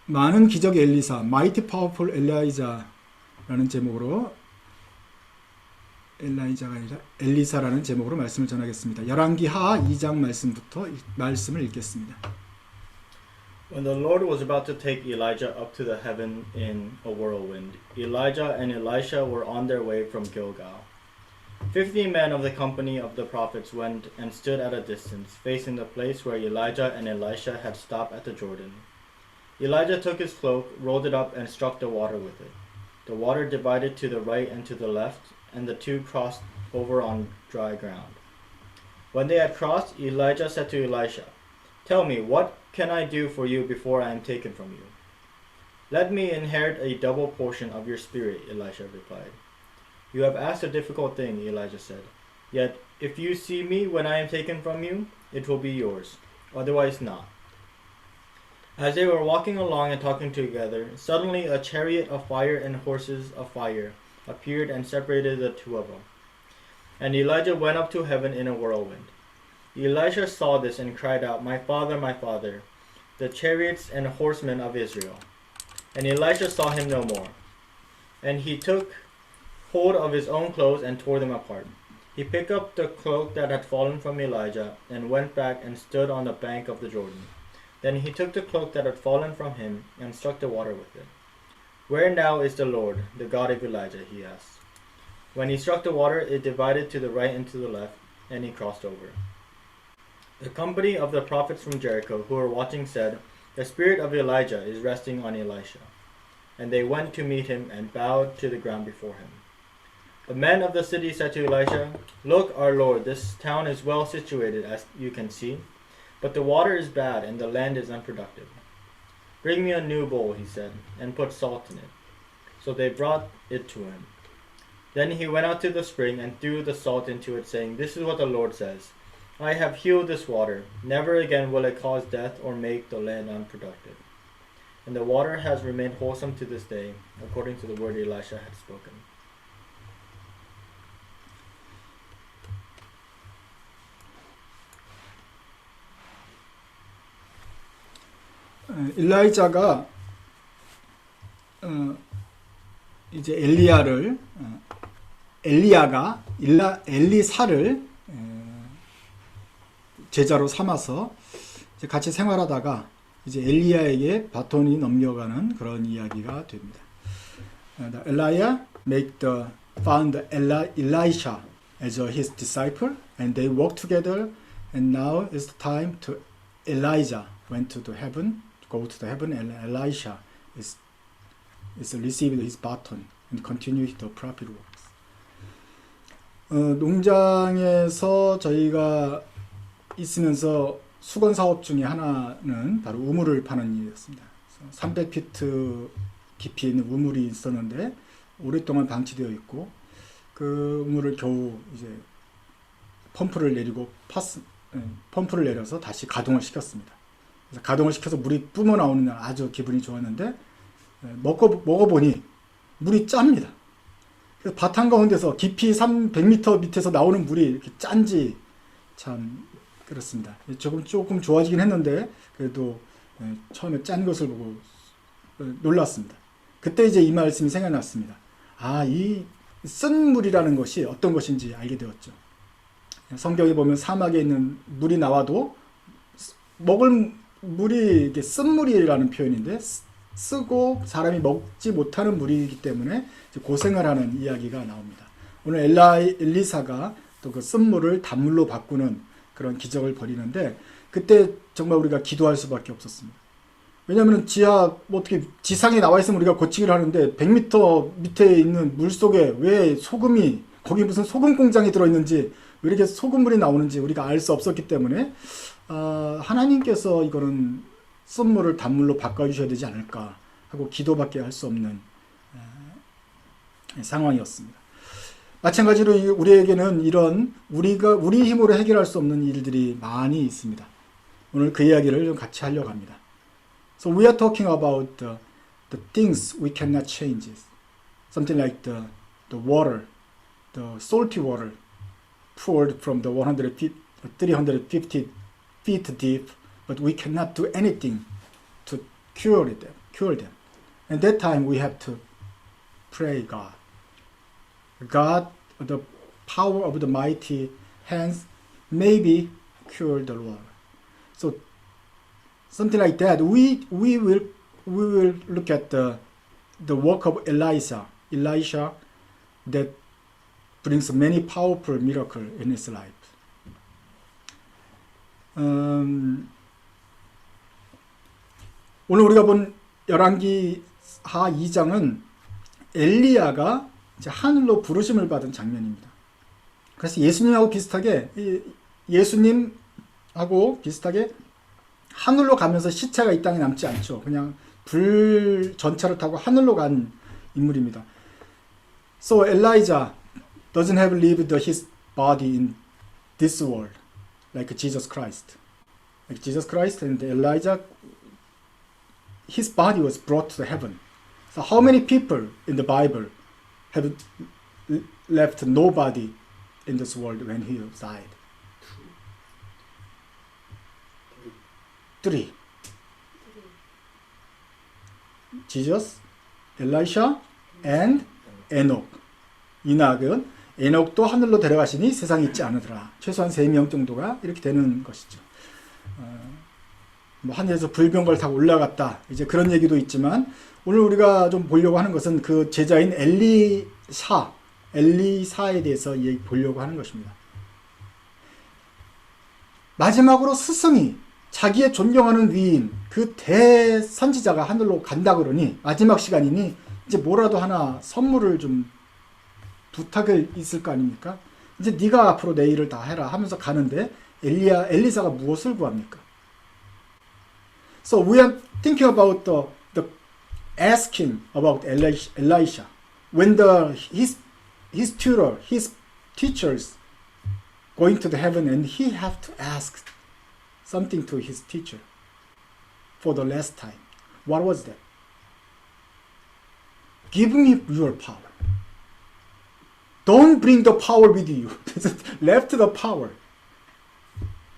많은 기적의 엘리사, Mighty Powerful Elijah라는 제목으로 엘라이자가 아니라 엘리사라는 제목으로 말씀을 전하겠습니다. 열왕기 하 2장 말씀부터 말씀을 읽겠습니다. When the Lord was about to take Elijah up to the heaven in a whirlwind, Elijah and Elisha were on their way from Gilgal. 50 men of the company of the prophets went and stood at a distance, facing the place where Elijah and Elisha had stopped at the Jordan. Elijah took his cloak, rolled it up, and struck the water with it. The water divided to the right and to the left, and the two crossed over on dry ground. When they had crossed, Elijah said to Elisha, "Tell me, what can I do for you before I am taken from you?" "Let me inherit a double portion of your spirit," Elisha replied. "You have asked a difficult thing," Elijah said. "Yet, if you see me when I am taken from you, it will be yours. Otherwise not." As they were walking along and talking together, suddenly a chariot of fire and horses of fire appeared and separated the two of them. And Elijah went up to heaven in a whirlwind. Elisha saw this and cried out, my father, the chariots and horsemen of Israel." And Elisha saw him no more. And he took hold of his own clothes and tore them apart. He picked up the cloak that had fallen from Elijah and went back and stood on the bank of the Jordan. Then he took the cloak that had fallen from him and struck the water with it. "Where now is the Lord, the God of Elijah?" he asked. When he struck the water, it divided to the right and to the left, and he crossed over. The company of the prophets from Jericho who were watching said, "The spirit of Elijah is resting on Elisha." And they went to meet him and bowed to the ground before him. The men of the city said to Elisha, "Look, our lord, this town is well situated, as you can see, but the water is bad and the land is unproductive." "Bring me a new bowl," he said, "and put salt in it." So they brought it to him. Then he went out to the spring and threw the salt into it, saying, "This is what the Lord says, I have healed this water. Never again will it cause death or make the land unproductive." And the water has remained wholesome to this day, according to the word Elisha had spoken. 엘리야가 이제 엘리사를 제자로 삼아서 이제 같이 생활하다가 이제 엘리야에게 바톤이 넘겨가는 그런 이야기가 됩니다. Elijah found Elisha as his disciple, and they worked together. And now is the time to Elijah went to the heaven, go to the heaven, and Elisha is received his baton and continued the prophet works. 농장에서 저희가 있으면서 수건 사업 중에 하나는 바로 우물을 파는 일이었습니다. 300피트 깊이 있는 우물이 있었는데 오랫동안 방치되어 있고 그 우물을 겨우 이제 펌프를 내려서 다시 가동을 시켰습니다. 그래서 가동을 시켜서 물이 뿜어 나오는 날 아주 기분이 좋았는데 먹어보니 물이 짭니다. 그래서 밭 한가운데서 깊이 100m 밑에서 나오는 물이 이렇게 짠지 참 그렇습니다. 조금 좋아지긴 했는데 그래도 처음에 짠 것을 보고 놀랐습니다. 그때 이제 이 말씀이 생각났습니다. 이 쓴 물이라는 것이 어떤 것인지 알게 되었죠. 성경에 보면 사막에 있는 물이 나와도 먹을 물이 이게 쓴 물이라는 표현인데 쓰고 사람이 먹지 못하는 물이기 때문에 고생을 하는 이야기가 나옵니다. 오늘 엘리사가 또 그 쓴물을 단물로 바꾸는 그런 기적을 벌이는데 그때 정말 우리가 기도할 수밖에 없었습니다. 왜냐하면 어떻게 지상에 나와 있으면 우리가 고치기를 하는데 100m 밑에 있는 물 속에 왜 거기 무슨 소금 공장이 들어있는지 왜 이렇게 소금물이 나오는지 우리가 알 수 없었기 때문에 하나님께서 이거는 쓴물을 단물로 바꿔주셔야 되지 않을까 하고 기도밖에 할 수 없는 상황이었습니다. 마찬가지로 우리에게는 이런 우리 힘으로 해결할 수 없는 일들이 많이 있습니다. 오늘 그 이야기를 좀 같이 하려고 합니다. So we are talking about the things we cannot change. Something like the water, the salty water poured from the 350 feet deep, but we cannot do anything to cure them. cure them. And that time we have to pray God. God, the power of the mighty hands, maybe cure the Lord. So something like that. We will look at the work of Elisha that brings many powerful miracles in his life. 오늘 우리가 본 열왕기 하 2장은 엘리야가 이제 하늘로 부르심을 받은 장면입니다. 그래서 예수님하고 비슷하게 하늘로 가면서 시체가 이 땅에 남지 않죠. 그냥 불 전차를 타고 하늘로 간 인물입니다. So Elijah doesn't have lived his body in this world like Jesus Christ. Like Jesus Christ and Elijah, his body was brought to heaven. So how many people in the Bible have left nobody in this world when he died? 3. Jesus, Elisha, and Enoch. 이낙은 에녹도 하늘로 데려가시니 세상에 있지 않으더라. 최소한 3명 정도가 이렇게 되는 것이죠. 뭐 하늘에서 불병거를 타고 올라갔다. 이제 그런 얘기도 있지만 오늘 우리가 좀 보려고 하는 것은 그 제자인 엘리사에 대해서 보려고 하는 것입니다. 마지막으로 스승이 자기의 존경하는 위인 그 대선지자가 하늘로 간다 그러니 마지막 시간이니 이제 뭐라도 하나 선물을 좀 부탁을 있을 거 아닙니까? 이제 네가 앞으로 내 일을 다 해라 하면서 가는데 엘리사가 무엇을 구합니까? So we are thinking about the asking about Elisha when his tutor, his teachers going to the heaven and he have to ask something to his teacher for the last time. What was that? Give me your power. Don't bring the power with you. Left the power.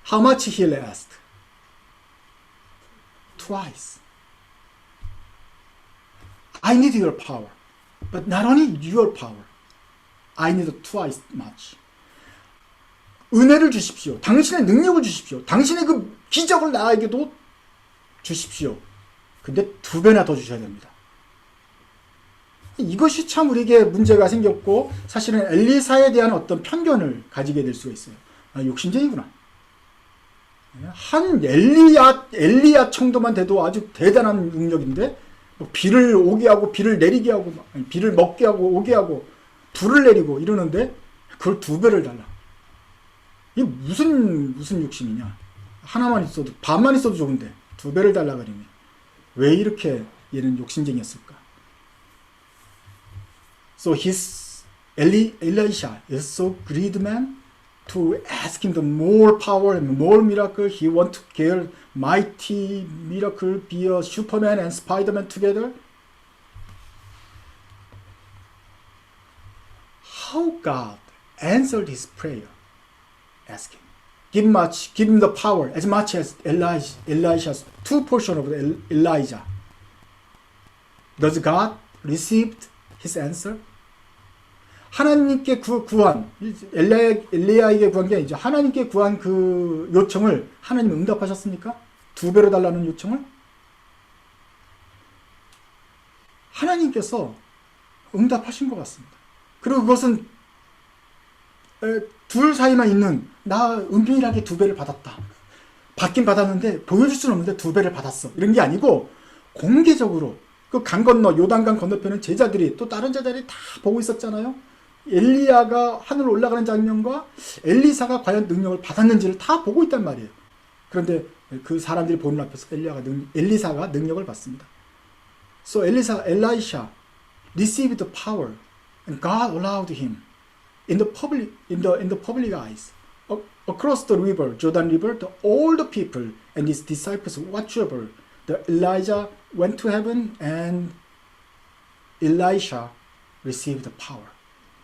How much he asked? Twice. I need your power. But not only your power. I need twice much. 은혜를 주십시오. 당신의 능력을 주십시오. 당신의 그 기적을 나에게도 주십시오. 근데 2배나 더 주셔야 됩니다. 이것이 참 우리에게 문제가 생겼고 사실은 엘리사에 대한 어떤 편견을 가지게 될 수가 있어요. 아, 욕심쟁이구나. 한 엘리야 정도만 돼도 아주 대단한 능력인데 뭐 비를 오게 하고 비를 내리게 하고 비를 먹게 하고 오게 하고 불을 내리고 이러는데 그걸 2배를 달라. 이게 무슨 욕심이냐. 하나만 있어도 반만 있어도 좋은데 2배를 달라 그러니 왜 이렇게 얘는 욕심쟁이였을까? So Elisha is so greedy man to ask him the more power and more miracle. He want to get mighty miracle, be a Superman and Spider-Man together. How God answered his prayer? Ask him. Give him the power as much as Elisha's 2 portions of Elijah. Does God receive his answer? 하나님께 구한 엘리야에게 구한 게 이제 하나님께 구한 그 요청을 하나님 응답하셨습니까? 2배로 달라는 요청을 하나님께서 응답하신 것 같습니다. 그리고 그것은 둘 사이만 있는 나 은밀하게 2배를 받았다. 받긴 받았는데 보여줄 수는 없는데 2배를 받았어. 이런 게 아니고 공개적으로 그 강 건너 요단강 건너편은 제자들이 또 다른 제자들이 다 보고 있었잖아요. 엘리야가 하늘로 올라가는 장면과 엘리사가 과연 능력을 받았는지를 다 보고 있단 말이에요. 그런데 그 사람들이 보는 앞에서 엘리사가 능력을 받습니다. So Elisha received the power and God allowed him in the public eyes across the river, Jordan River, all the people and his disciples whatsoever. The Elijah went to heaven and Elisha received the power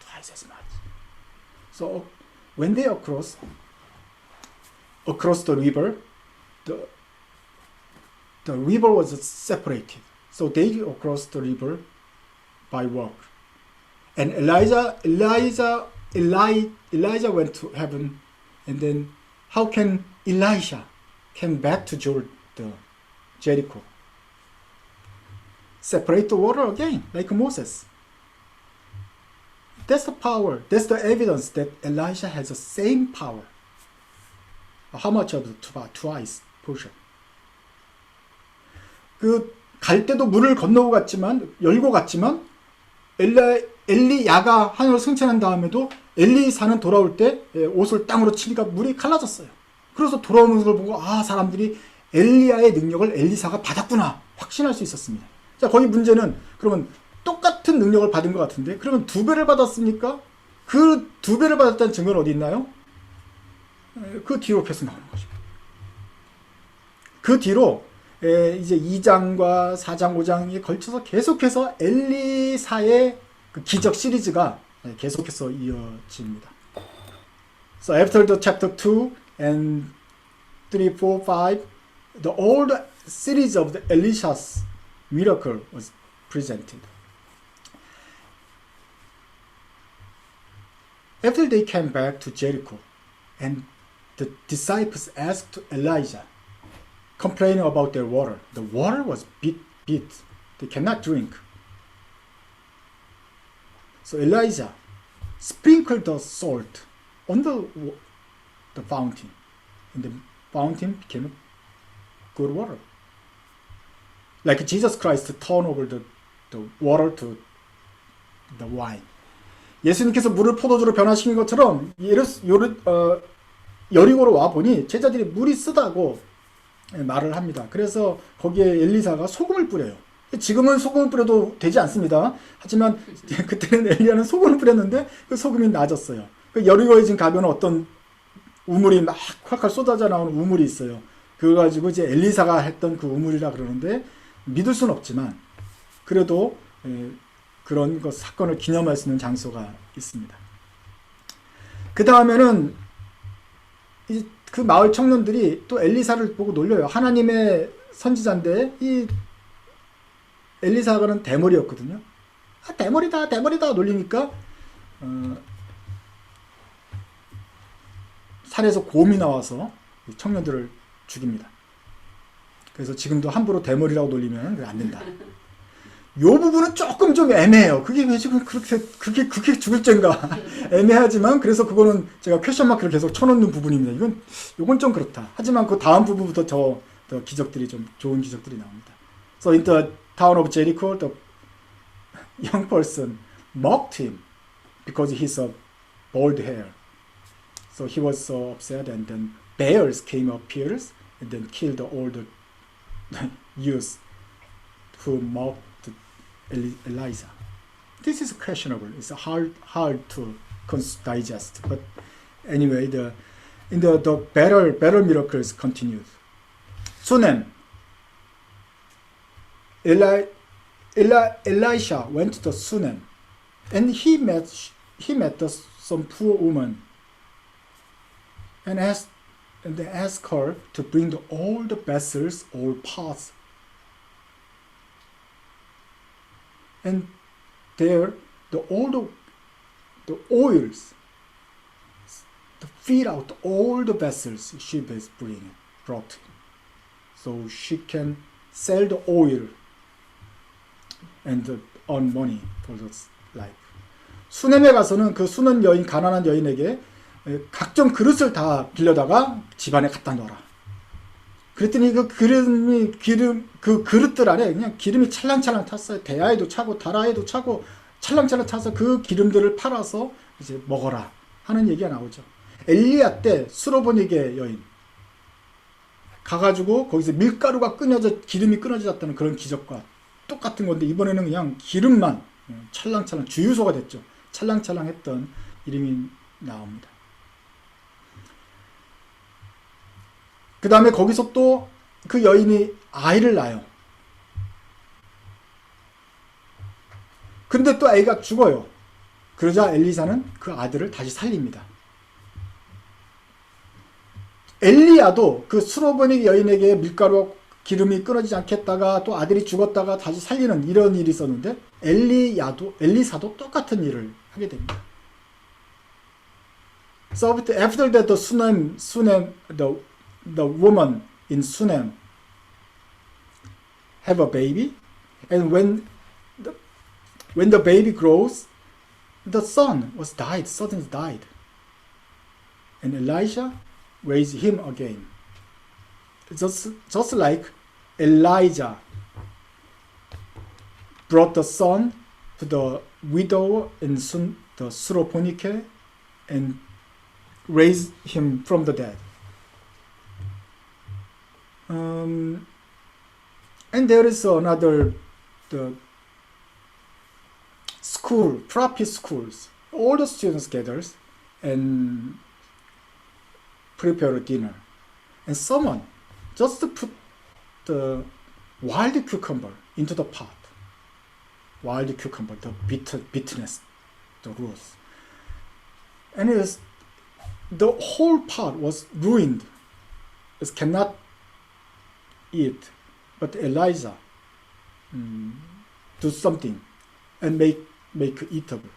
twice as much. So when they across the river, the river was separated. So they crossed the river by walk. And Elijah went to heaven. And then how can Elisha came back to Jericho? Separate the water again, like Moses. That's the power. That's the evidence that Elisha has the same power. How much of the twice portion? 갈 때도 물을 건너고 갔지만, 열고 갔지만, 엘리야가 하나님을 승천한 다음에도 엘리사는 돌아올 때 옷을 땅으로 치니까 물이 갈라졌어요. 그래서 돌아오는 걸 보고, 사람들이 엘리야의 능력을 엘리사가 받았구나 확신할 수 있었습니다. 자, 거기 문제는 그러면 똑같은 능력을 받은 것 같은데, 그러면 2배를 받았습니까? 그 2배를 받았다는 증거는 어디 있나요? 그 뒤로 계속 나오는 거죠. 그 뒤로 이제 2장과 4장, 5장에 걸쳐서 계속해서 엘리사의 그 기적 시리즈가 계속해서 이어집니다. So after the chapter 2 and 3, 4, 5, the old series of the Elisha's miracle was presented. After they came back to Jericho, and the disciples asked Elijah, complaining about their water. The water was bitter. They cannot drink. So Elijah sprinkled the salt on the fountain, and the fountain became good water. Like Jesus Christ turned over the water to the wine. 예수님께서 물을 포도주로 변화시킨 것처럼 여리고로 와 보니 제자들이 물이 쓰다고 말을 합니다. 그래서 거기에 엘리사가 소금을 뿌려요. 지금은 소금을 뿌려도 되지 않습니다. 하지만 그때는 엘리야는 소금을 뿌렸는데 그 소금이 낮았어요. 그 여리고에 지금 가면 어떤 우물이 막 콸콸 쏟아져 나오는 우물이 있어요. 그거 가지고 이제 엘리사가 했던 그 우물이라 그러는데 믿을 수는 없지만 그래도 그런 것 사건을 기념할 수 있는 장소가 있습니다. 그 다음에는 그 마을 청년들이 또 엘리사를 보고 놀려요. 하나님의 선지자인데 이 엘리사가는 대머리였거든요. 대머리다 놀리니까 산에서 곰이 나와서 청년들을 죽입니다. 그래서 지금도 함부로 대머리라고 놀리면 안 된다. 요 부분은 조금 좀 애매해요. 그게 왜 지금 그렇게 죽을 죄인가. 애매하지만, 그래서 그거는 제가 퀘션 마크를 계속 쳐놓는 부분입니다. 요건 좀 그렇다. 하지만 그 다음 부분부터 더 기적들이 좀 좋은 기적들이 나옵니다. So in the town of Jericho, the young person mocked him because he saw bald hair. So he was so upset, and then bears came appears and then killed all the youths who mocked Elijah. This is questionable. It's hard to digest. But anyway, the battle miracles continued. Sunem. Elisha went to Sunem, and he met some poor woman, and they asked her to bring all the vessels, all pots. And there, all the oils, to feed out all the vessels she was brought, so she can sell the oil and earn money for this life. 수넴에 가서는 그 수는 여인, 가난한 여인에게 각종 그릇을 다 빌려다가 집안에 갖다 놓아라. 그랬더니 그 그릇들 안에 그냥 기름이 찰랑찰랑 탔어요. 대야에도 차고 다라에도 차고 찰랑찰랑 차서 그 기름들을 팔아서 이제 먹어라 하는 얘기가 나오죠. 엘리야 때 수로보닉의 여인 가가지고 거기서 밀가루가 기름이 끊어졌다는 그런 기적과 똑같은 건데, 이번에는 그냥 기름만 찰랑찰랑 주유소가 됐죠. 찰랑찰랑했던 이름이 나옵니다. 그 다음에 거기서 또 그 여인이 아이를 낳아요. 근데 또 아이가 죽어요. 그러자 엘리사는 그 아들을 다시 살립니다. 엘리야도 그 수로보닉 여인에게 밀가루 기름이 끊어지지 않겠다가 또 아들이 죽었다가 다시 살리는 이런 일이 있었는데 엘리사도 똑같은 일을 하게 됩니다. So after that the woman in Sunem have a baby, and when the baby grows, the son suddenly died, and Elijah raised him again. Just like Elijah brought the son to the widow in the Suroponike and raised him from the dead. And there is another school, prophet schools. All the students gathers and prepare a dinner. And someone just put the wild cucumber into the pot. Wild cucumber, the bitterness, the rose. And the whole pot was ruined. It cannot eat. But Elijah do something and make eatable.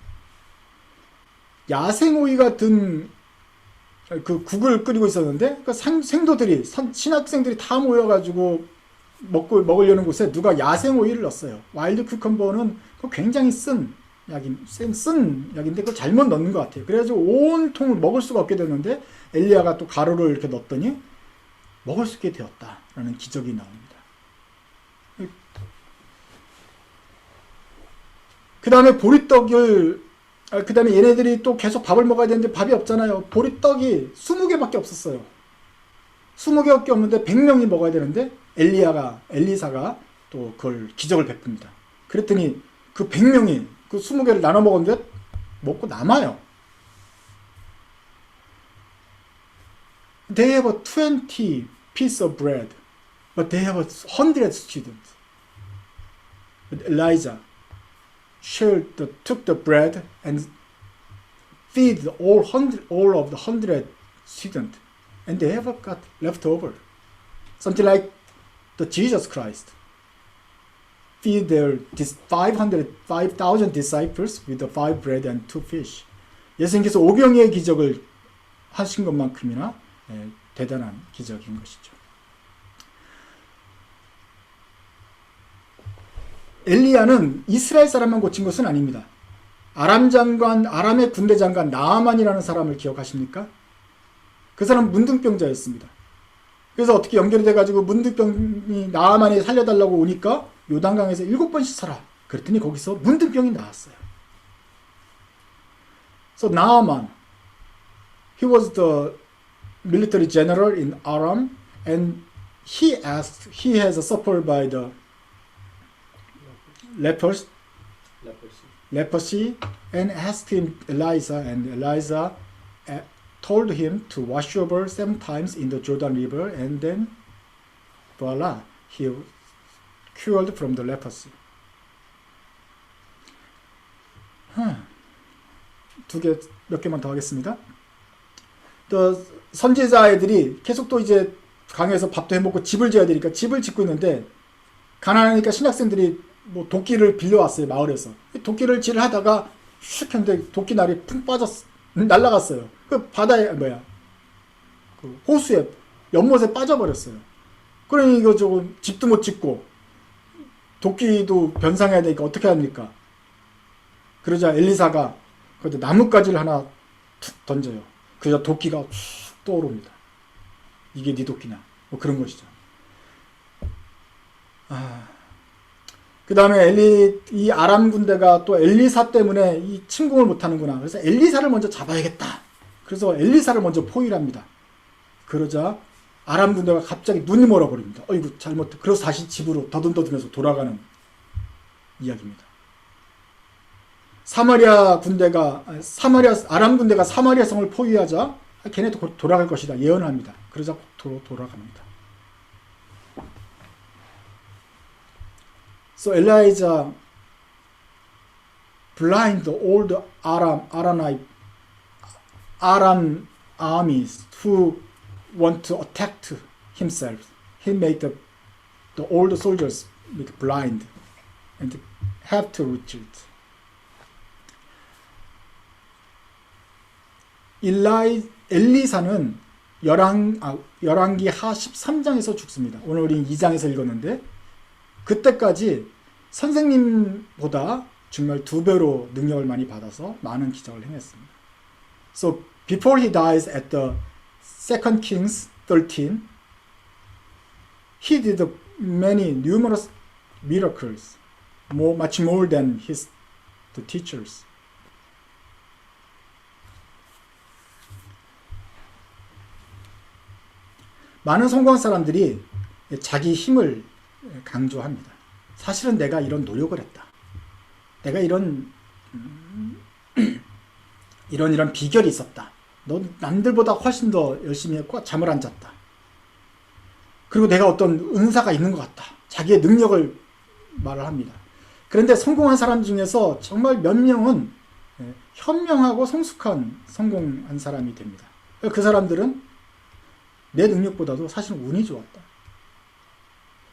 야생오이가 든 그 국을 끓이고 있었는데 그 생도들이 신학생들이 다 모여가지고 먹으려는 곳에 누가 야생오이를 넣었어요. 와일드 큐컴버는 굉장히 쓴 약인데 그걸 잘못 넣는 것 같아요. 그래가지고 온 통을 먹을 수가 없게 됐는데 엘리야가 또 가루를 이렇게 넣었더니 먹을 수 있게 되었다라는 기적이 나옵니다. 그 다음에 그 다음에 얘네들이 또 계속 밥을 먹어야 되는데 밥이 없잖아요. 보리떡이 20개밖에 없었어요. 20개밖에 없는데 100명이 먹어야 되는데 엘리사가 또 그걸 기적을 베풉니다. 그랬더니 그 100명이 그 20개를 나눠 먹었는데 먹고 남아요. They have 20 pieces of bread, but they have 100 students. But Elijah took the bread and feed all of the 100 students, and they have got left over. Something like the Jesus Christ feed their 5,000 disciples with the 5 bread and 2 fish. 예수님께서 오병이의 기적을 하신 것만큼이나 대단한 기적인 것이죠. 엘리야는 이스라엘 사람만 고친 것은 아닙니다. 아람의 군대 장관 나아만이라는 사람을 기억하십니까? 그 사람은 문둥병자였습니다. 그래서 어떻게 연결이 돼가지고 문둥병이 나아만이 살려달라고 오니까 요단강에서 7번 씻어라. 그랬더니 거기서 문둥병이 나왔어요. So Naaman, he was the military general in Aram, and he has suffered by the leprosy, and asked him Elijah, and Elijah told him to wash over 7 times in the Jordan River, and then voila, he cured from the leprosy. 몇 개만 더 하겠습니다. 또 선지자 애들이 계속 또 이제 강에서 밥도 해먹고 집을 지어야 되니까 집을 짓고 있는데 가난하니까 신학생들이 뭐 도끼를 빌려왔어요. 마을에서 도끼를 질 하다가 슉 했는데 도끼날이 푹 날아갔어요. 그 바다에 그 호수에 연못에 빠져버렸어요. 그러니 이거 조금 집도 못 짓고 도끼도 변상해야 되니까 어떻게 합니까? 그러자 엘리사가 거기다 나뭇가지를 하나 툭 던져요. 그러자 도끼가 툭 떠오릅니다. 이게 네 도끼냐? 뭐 그런 것이죠. 그 다음에 이 아람 군대가 또 엘리사 때문에 이 침공을 못하는구나. 그래서 엘리사를 먼저 잡아야겠다. 그래서 엘리사를 먼저 포위를 합니다. 그러자 아람 군대가 갑자기 눈이 멀어버립니다. 어이구 잘못. 그래서 다시 집으로 더듬더듬해서 돌아가는 이야기입니다. 아람 군대가 사마리아 성을 포위하자 걔네도 곧 돌아갈 것이다 예언을 합니다. 그러자 돌아갑니다. So Elijah blinded all the Aram armies who want to attack himself. He made the the old soldiers became blind and have to retreat. 엘리사는 열왕기 하 13장에서 죽습니다. 오늘 우리 2장에서 읽었는데 그때까지 선생님보다 정말 2배로 능력을 많이 받아서 많은 기적을 행했습니다. So before he dies at the 2 Kings 13, he did many numerous miracles, much more than the teachers. 많은 성공한 사람들이 자기 힘을 강조합니다. 사실은 내가 이런 노력을 했다. 내가 이런 비결이 있었다. 너 남들보다 훨씬 더 열심히 했고 잠을 안 잤다. 그리고 내가 어떤 은사가 있는 것 같다. 자기의 능력을 말을 합니다. 그런데 성공한 사람 중에서 정말 몇 명은 현명하고 성숙한 성공한 사람이 됩니다. 그 사람들은 내 능력보다도 사실은 운이 좋았다.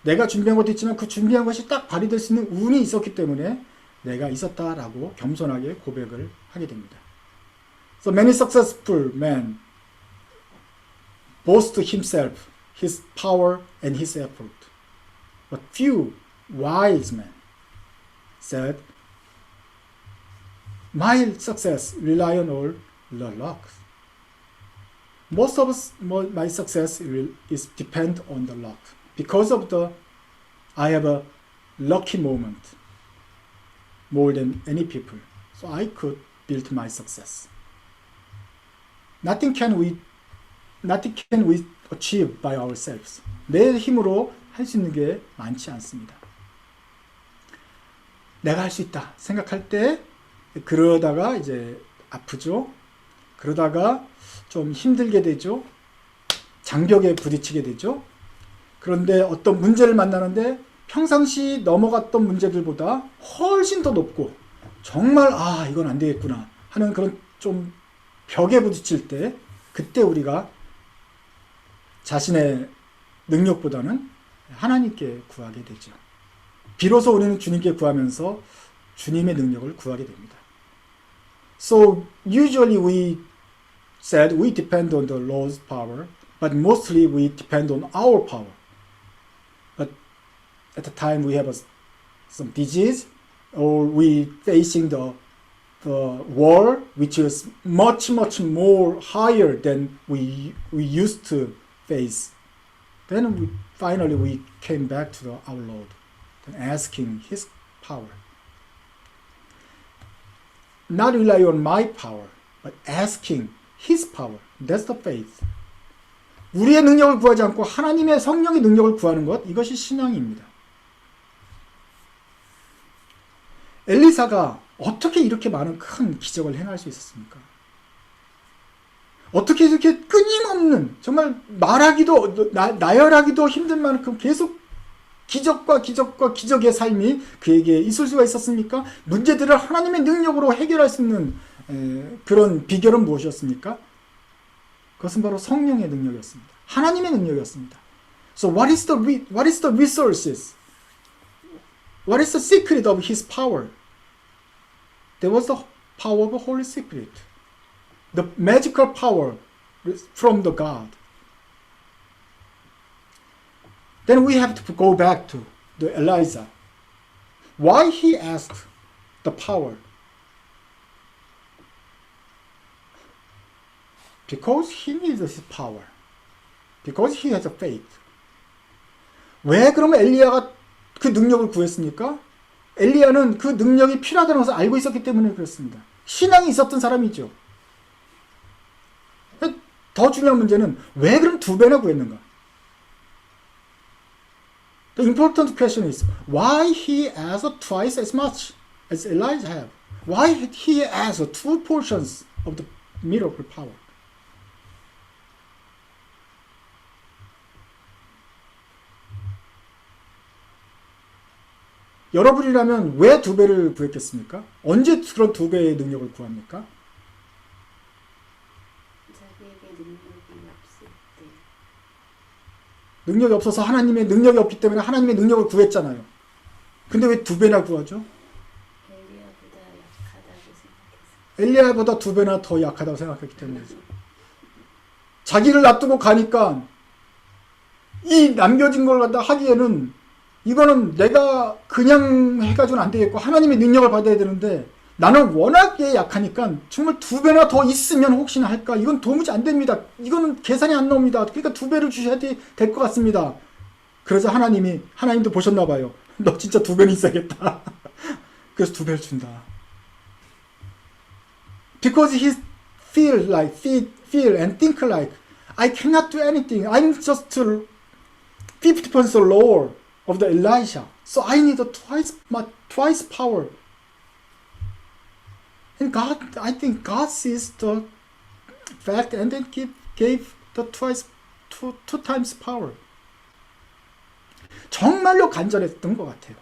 내가 준비한 것도 있지만 그 준비한 것이 딱 발휘될 수 있는 운이 있었기 때문에 내가 있었다라고 겸손하게 고백을 하게 됩니다. So many successful men boast himself, his power and his effort. But few wise men said, my success rely on all the luck. Most of my success is depend on the luck. Because of I have a lucky moment more than any people. So I could build my success. Nothing can we achieve by ourselves. 내 힘으로 할 수 있는 게 많지 않습니다. 내가 할 수 있다 생각할 때 그러다가 이제 아프죠. 그러다가 좀 힘들게 되죠. 장벽에 부딪히게 되죠. 그런데 어떤 문제를 만나는데 평상시 넘어갔던 문제들보다 훨씬 더 높고 정말 이건 안 되겠구나 하는 그런 좀 벽에 부딪힐 때 그때 우리가 자신의 능력보다는 하나님께 구하게 되죠. 비로소 우리는 주님께 구하면서 주님의 능력을 구하게 됩니다. So usually we said we depend on the Lord's power, but mostly we depend on our power. But at the time we have some disease, or we facing the war, which is much more higher than we used to face. Then finally we came back to our Lord and asking His power. Not rely on my power, but asking His power. That's the faith. 우리의 능력을 구하지 않고 하나님의 성령의 능력을 구하는 것, 이것이 신앙입니다. 엘리사가 어떻게 이렇게 많은 큰 기적을 행할 수 있었습니까? 어떻게 이렇게 끊임없는, 정말 말하기도, 나열하기도 힘든 만큼 계속 기적과 기적의 삶이 그에게 있을 수가 있었습니까? 문제들을 하나님의 능력으로 해결할 수 있는 그런 비결은 무엇이었습니까? 그것은 바로 성령의 능력이었습니다. 하나님의 능력이었습니다. So what is the resources? What is the secret of His power? There was the power of the Holy Spirit. The magical power from the God. Then we have to go back to the Elijah. Why he asked the power? Because he needs his power. Because he has a faith. 왜 그러면 엘리야가 그 능력을 구했습니까? 엘리야는 그 능력이 필요하다는 것을 알고 있었기 때문에 그렇습니다. 신앙이 있었던 사람이죠. 더 중요한 문제는 왜 그럼 2배나 구했는가? The important question is why he asked twice as much as Elijah had? Why he asked 2 portions of the miracle power? 여러분이라면 왜 2배를 구했겠습니까? 언제 그런 2배의 능력을 구합니까? 자기에게 능력이 없을 때. 능력이 없어서 하나님의 능력이 없기 때문에 하나님의 능력을 구했잖아요. 근데 왜 2배나 구하죠? 엘리야보다 2배나 더 약하다고 생각했기 때문이죠. 자기를 놔두고 가니까 이 남겨진 걸 갖다 하기에는 이거는 내가 그냥 해가지고는 안 되겠고 하나님의 능력을 받아야 되는데 나는 워낙에 약하니까 정말 2배나 더 있으면 혹시나 할까? 이건 도무지 안 됩니다. 이거는 계산이 안 나옵니다. 그러니까 2배를 주셔야 될 것 같습니다. 그래서 하나님도 보셨나 봐요. 너 진짜 2배는 있어야겠다. 그래서 2배를 준다. Because he feel and think like I cannot do anything. I'm just 50% lower of the Elijah. So I need twice power. And I think God sees the fact and then gave the two times power. 정말로 간절했던 것 같아요.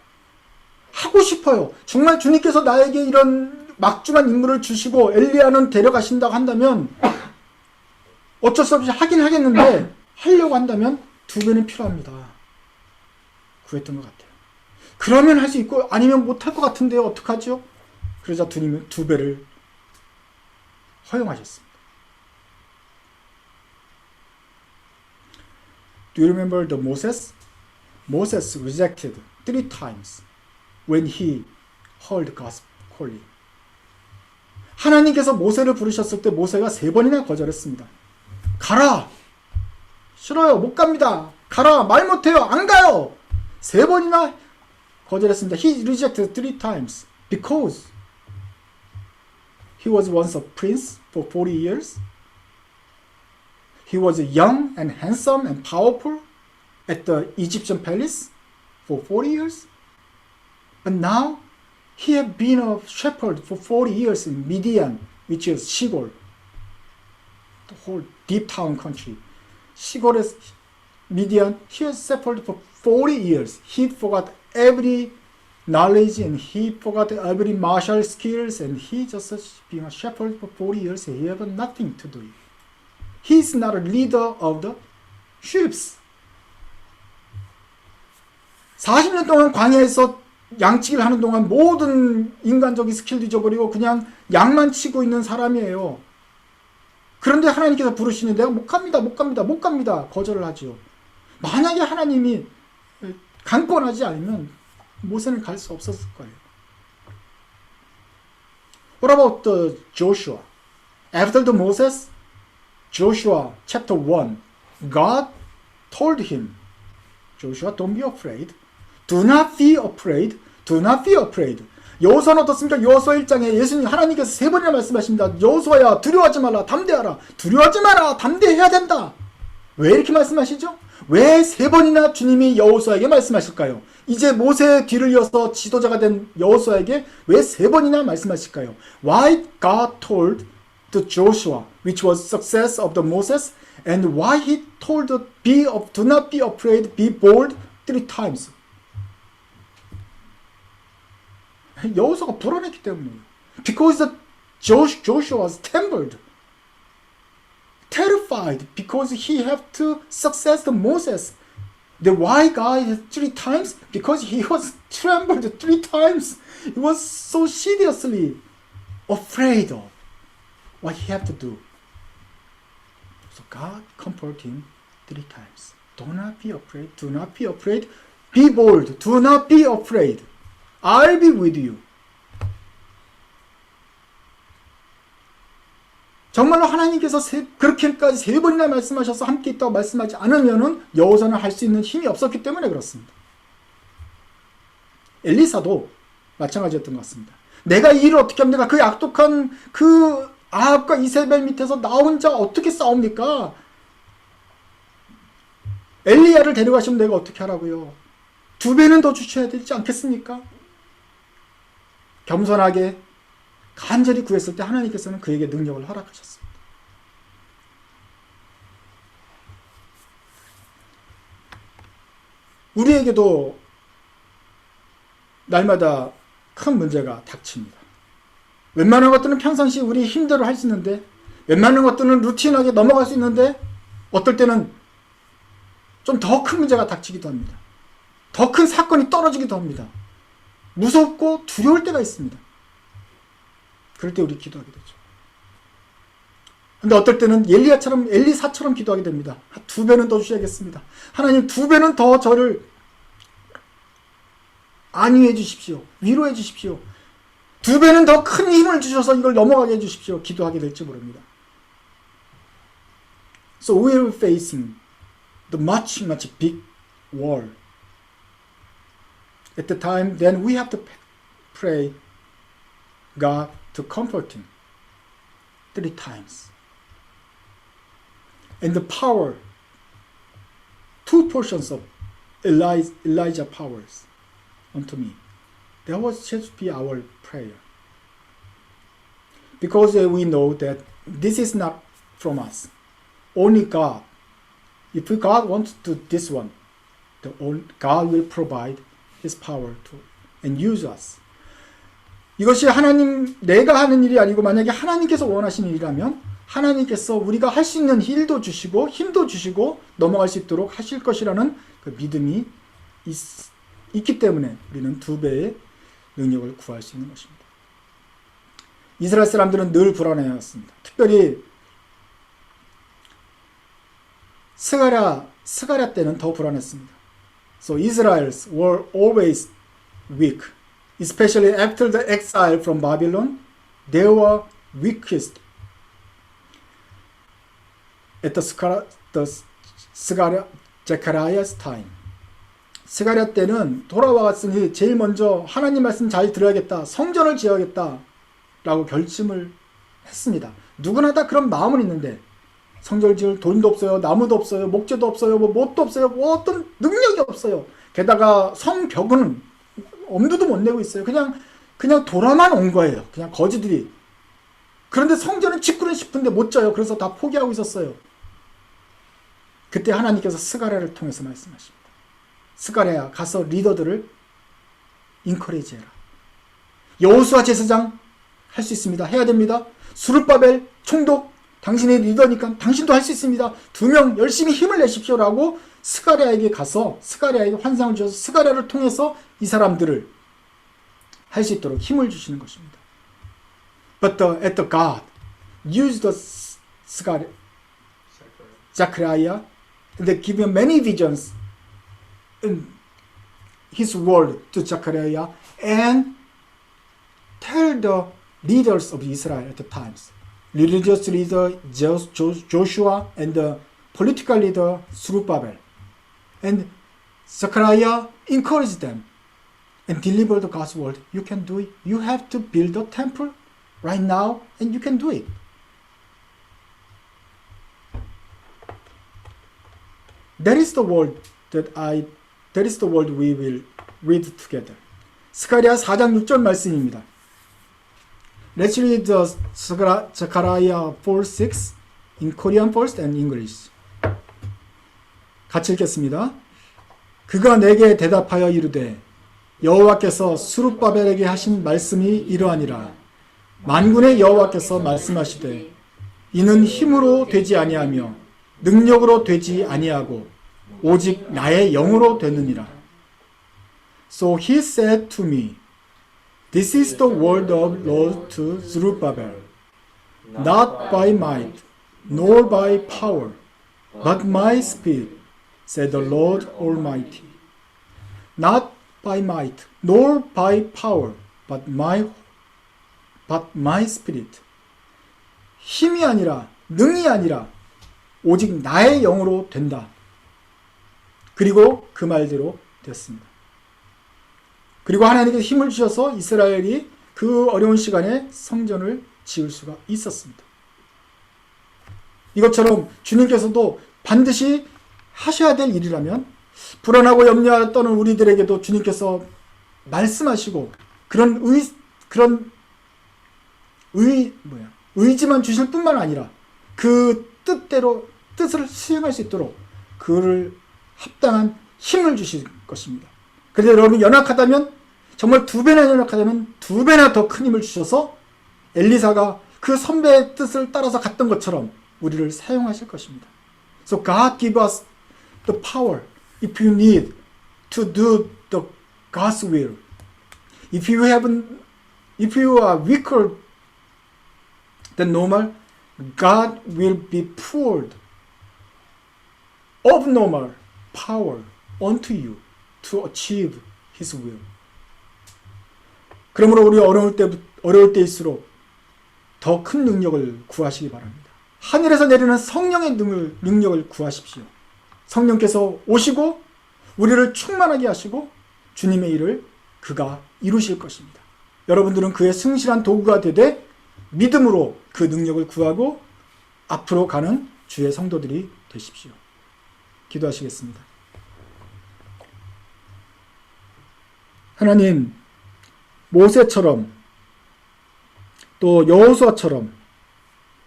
하고 싶어요. 정말 주님께서 나에게 이런 막중한 임무를 주시고 엘리야는 데려가신다고 한다면 어쩔 수 없이 하긴 하겠는데 하려고 한다면 2배는 필요합니다. 구했던 것 같아요. 그러면 할 수 있고 아니면 못할 것 같은데요. 어떡하죠? 그러자 주님은 2배를 허용하셨습니다. Do you remember the Moses? Moses rejected 3 times when he heard God's calling. 하나님께서 모세를 부르셨을 때 모세가 3번이나 거절했습니다. 가라! 싫어요. 못 갑니다. 가라! 말 못해요. 안 가요! 3번이나 거절했습니다. He rejected 3 times because he was once a prince for 40 years. He was young and handsome and powerful at the Egyptian palace for 40 years. But now he had been a shepherd for 40 years in Midian, which is 시골, the whole deep town country. 시골의 Midian, he was shepherd for 40 years. He forgot every knowledge and he forgot every martial skills and he just being a shepherd for 40 years. He had nothing to do. He's not a leader of the sheep. 40년 동안 광야에서 양치기를 하는 동안 모든 인간적인 스킬도 잊어버리고 그냥 양만 치고 있는 사람이에요. 그런데 하나님께서 부르시니 내가 못 갑니다. 거절을 하지요. 만약에 하나님이 강권하지 않으면 모세는 갈 수 없었을 거예요. What about the Joshua? After the Moses, Joshua chapter 1, God told him, Joshua, don't be afraid. Do not be afraid. Do not be afraid. 여호수아는 어떻습니까? 여호수아 1장에 예수님 하나님께서 3번이나 말씀하십니다. 여호수아야 두려워하지 말라. 담대하라. 두려워하지 마라. 담대해야 된다. 왜 이렇게 말씀하시죠? 왜 3번이나 주님이 여호수아에게 말씀하실까요? 이제 모세의 뒤를 이어서 지도자가 된 여호수아에게 왜 3번이나 말씀하실까요? Why God told the Joshua, which was success of the Moses, and why he told do not be afraid, be bold 3 times. 여호수아가 불안했기 때문이에요. Because Joshua was terrified because he had to success the Moses. The why God 3 times? Because he was trembled 3 times. He was so seriously afraid of what he had to do. So God comforted him 3 times. Do not be afraid. Do not be afraid. Be bold. Do not be afraid. I'll be with you. 정말로 하나님께서 그렇게까지 3번이나 말씀하셔서 함께 있다고 말씀하지 않으면은 여호수아는 할 수 있는 힘이 없었기 때문에 그렇습니다. 엘리사도 마찬가지였던 것 같습니다. 내가 이 일을 어떻게 합니까? 그 악독한 그 아합과 이세벨 밑에서 나 혼자 어떻게 싸웁니까? 엘리야를 데려가시면 내가 어떻게 하라고요? 2배는 더 주셔야 되지 않겠습니까? 겸손하게 간절히 구했을 때 하나님께서는 그에게 능력을 허락하셨습니다. 우리에게도 날마다 큰 문제가 닥칩니다. 웬만한 것들은 평상시 우리 힘대로 할 수 있는데 웬만한 것들은 루틴하게 넘어갈 수 있는데 어떨 때는 좀 더 큰 문제가 닥치기도 합니다. 더 큰 사건이 떨어지기도 합니다. 무섭고 두려울 때가 있습니다. 그럴 때 우리 기도하게 되죠. 근데 어떨 때는 엘리사처럼 기도하게 됩니다. 2배는 더 주셔야겠습니다. 하나님 2배는 더 저를 안위해 주십시오. 위로해 주십시오. 2배는 더 큰 힘을 주셔서 이걸 넘어가게 해 주십시오. 기도하게 될지 모릅니다. So we are facing the much big war. At the time, then we have to pray God to comfort him 3 times. And the power, 2 portions of Elijah powers unto me. That was just be our prayer. Because we know that this is not from us. Only God. If God wants to do this one, God will provide His power to and use us. 이것이 내가 하는 일이 아니고 만약에 하나님께서 원하시는 일이라면 하나님께서 우리가 할 수 있는 일도 주시고 힘도 주시고 넘어갈 수 있도록 하실 것이라는 그 믿음이 있기 때문에 우리는 2배의 능력을 구할 수 있는 것입니다. 이스라엘 사람들은 늘 불안해했습니다. 특별히 스가랴 때는 더 불안했습니다. So Israelites were always weak, especially after the exile from Babylon. They were weakest at the Zechariah's time. 스가랴 때는 돌아왔으니 제일 먼저 하나님 말씀 잘 들어야겠다, 성전을 지어야겠다 라고 결심을 했습니다. 누구나 다 그런 마음은 있는데 성전을 지을 돈도 없어요, 나무도 없어요, 목재도 없어요, 못도 없어요, 어떤 능력이 없어요. 게다가 성벽은 엄두도 못 내고 있어요. 그냥 돌아만 온 거예요. 그냥 거지들이. 그런데 성전을 짓고는 싶은데 못 져요. 그래서 다 포기하고 있었어요. 그때 하나님께서 스가랴를 통해서 말씀하십니다. 스가랴야, 가서 리더들을 인커리지 해라. 여호수아 제사장 할 수 있습니다. 해야 됩니다. 수르바벨 총독, 당신의 리더니까 당신도 할 수 있습니다. 2명 열심히 힘을 내십시오라고 스가랴에게 가서 스가랴에게 환상을 주셔서 스가랴를 통해서 이 사람들을 할 수 있도록 힘을 주시는 것입니다. But at the God used the Zechariah and they give him many visions in his word to Zechariah and tell the leaders of Israel at the times. Religious leader Joshua and the political leader Zerubbabel. And Zechariah encouraged them and delivered God's word. You can do it. You have to build a temple right now and you can do it. That is the word we will read together. 스가랴 4장 6절 말씀입니다. Let's read the Zechariah 4:6 in Korean first and English. 같이 읽겠습니다. 그가 내게 대답하여 이르되 여호와께서 스룹바벨에게 하신 말씀이 이러하니라. 만군의 여호와께서 말씀하시되 이는 힘으로 되지 아니하며 능력으로 되지 아니하고 오직 나의 영으로 되느니라. So he said to me, This is the word of Lord to Zerubbabel, not by might, nor by power, but my spirit, said the Lord Almighty. Not by might, nor by power, but my spirit. 힘이 아니라, 능이 아니라, 오직 나의 영으로 된다. 그리고 그 말대로 됐습니다. 그리고 하나님께서 힘을 주셔서 이스라엘이 그 어려운 시간에 성전을 지을 수가 있었습니다. 이것처럼 주님께서도 반드시 하셔야 될 일이라면 불안하고 염려 떠는 우리들에게도 주님께서 말씀하시고 의지만 주실 뿐만 아니라 그 뜻을 수행할 수 있도록 그를 합당한 힘을 주실 것입니다. 그래서 여러분이 연약하다면 정말 2배나 연약하다면 2배나 더 큰 힘을 주셔서 엘리사가 그 선배의 뜻을 따라서 갔던 것처럼 우리를 사용하실 것입니다. So God give us the power, if you need to do the God's will, if you are weaker than normal, God will be poured abnormal power onto you to achieve His will. 그러므로 우리 어려울 때일수록 더 큰 능력을 구하시기 바랍니다. 하늘에서 내리는 성령의 능력을 구하십시오. 성령께서 오시고 우리를 충만하게 하시고 주님의 일을 그가 이루실 것입니다. 여러분들은 그의 승실한 도구가 되되 믿음으로 그 능력을 구하고 앞으로 가는 주의 성도들이 되십시오. 기도하시겠습니다. 하나님, 모세처럼 또 여호수아처럼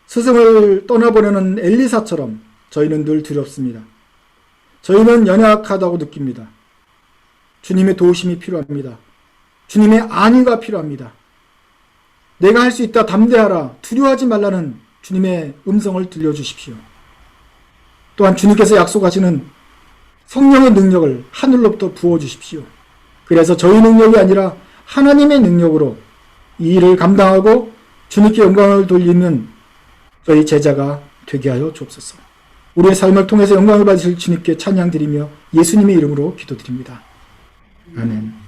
스승을 떠나보내는 엘리사처럼 저희는 늘 두렵습니다. 저희는 연약하다고 느낍니다. 주님의 도우심이 필요합니다. 주님의 안위가 필요합니다. 내가 할 수 있다, 담대하라, 두려워하지 말라는 주님의 음성을 들려주십시오. 또한 주님께서 약속하시는 성령의 능력을 하늘로부터 부어주십시오. 그래서 저희 능력이 아니라 하나님의 능력으로 이 일을 감당하고 주님께 영광을 돌리는 저희 제자가 되게 하여 주옵소서. 우리의 삶을 통해서 영광을 받으실 주님께 찬양드리며 예수님의 이름으로 기도드립니다. 아멘.